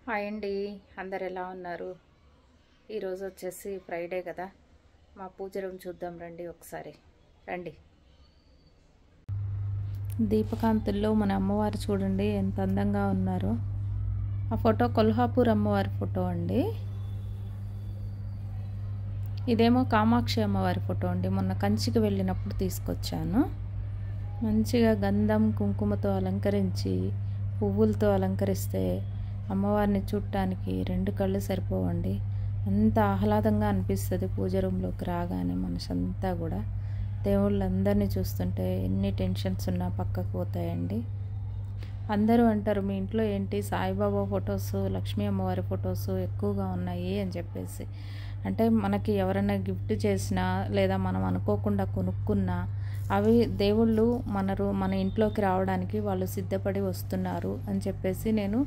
Hi అండి, అందరు ఎలా ఉన్నారు? ఈరోజు వచ్చేసి ఫ్రైడే కదా, మా పూజ రూమ్ చూద్దాం రండి ఒకసారి. రండి. దీపకాంతుల్లో మన అమ్మవారు చూడండి ఎంత అందంగా ఉన్నారో. ఆ ఫోటో కొల్హాపూర్ అమ్మవారి ఫోటో అండి. ఇదేమో కామాక్షి అమ్మవారి ఫోటో అండి. మొన్న కంచికి వెళ్ళినప్పుడు తీసుకొచ్చాను. మంచిగా గంధం కుంకుమతో అలంకరించి పువ్వులతో అలంకరిస్తే అమ్మవారిని చూడటానికి రెండు కళ్ళు సరిపోవండి. అంత ఆహ్లాదంగా అనిపిస్తుంది పూజ రూమ్లోకి రాగానే. మనసంతా కూడా దేవుళ్ళందరినీ చూస్తుంటే ఎన్ని టెన్షన్స్ ఉన్నా పక్కకు పోతాయండి. అందరూ అంటారు, మీ ఇంట్లో ఏంటి సాయిబాబా ఫొటోస్, లక్ష్మీ అమ్మవారి ఫొటోస్ ఎక్కువగా ఉన్నాయి అని చెప్పేసి. అంటే మనకి ఎవరైనా గిఫ్ట్ చేసినా లేదా మనం అనుకోకుండా కొనుక్కున్నా అవి దేవుళ్ళు మన ఇంట్లోకి రావడానికి వాళ్ళు సిద్ధపడి వస్తున్నారు అని చెప్పేసి నేను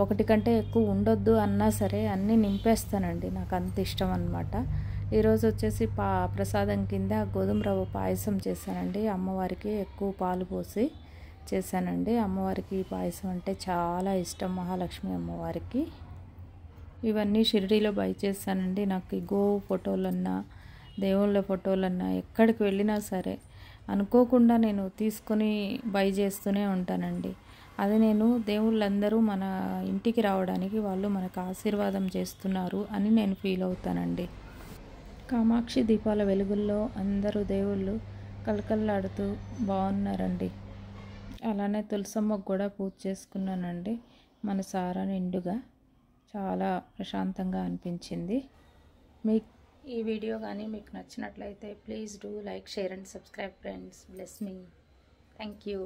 ఒకటి కంటే ఎక్కువ ఉండొద్దు అన్నా సరే అన్నీ నింపేస్తానండి. నాకు అంత ఇష్టం అన్నమాట. ఈరోజు వచ్చేసి ప్రసాదం కింద గోధుమ రవ్వ పాయసం చేశానండి. అమ్మవారికి ఎక్కువ పాలు పోసి చేశానండి. అమ్మవారికి ఈ పాయసం అంటే చాలా ఇష్టం, మహాలక్ష్మి అమ్మవారికి. ఇవన్నీ షిరిడీలో బై చేశానండి. నాకు ఈ గోవు ఫోటోలన్నా దేవుళ్ళ ఫోటోలన్నా ఎక్కడికి వెళ్ళినా సరే అనుకోకుండా నేను తీసుకొని బై చేస్తూనే ఉంటానండి. అది నేను దేవుళ్ళందరూ మన ఇంటికి రావడానికి వాళ్ళు మనకు ఆశీర్వాదం చేస్తున్నారు అని నేను ఫీల్ అవుతానండి. కామాక్షి దీపాల వెలుగుల్లో అందరూ దేవుళ్ళు కలకల్లాడుతూ బాగున్నారండి. అలానే తులసమ్మకు కూడా పూజ చేసుకున్నానండి. మనసారా నిండుగా చాలా ప్రశాంతంగా అనిపించింది. ఈ వీడియో కానీ మీకు నచ్చినట్లయితే please do like, share and subscribe friends. Bless me. Thank you.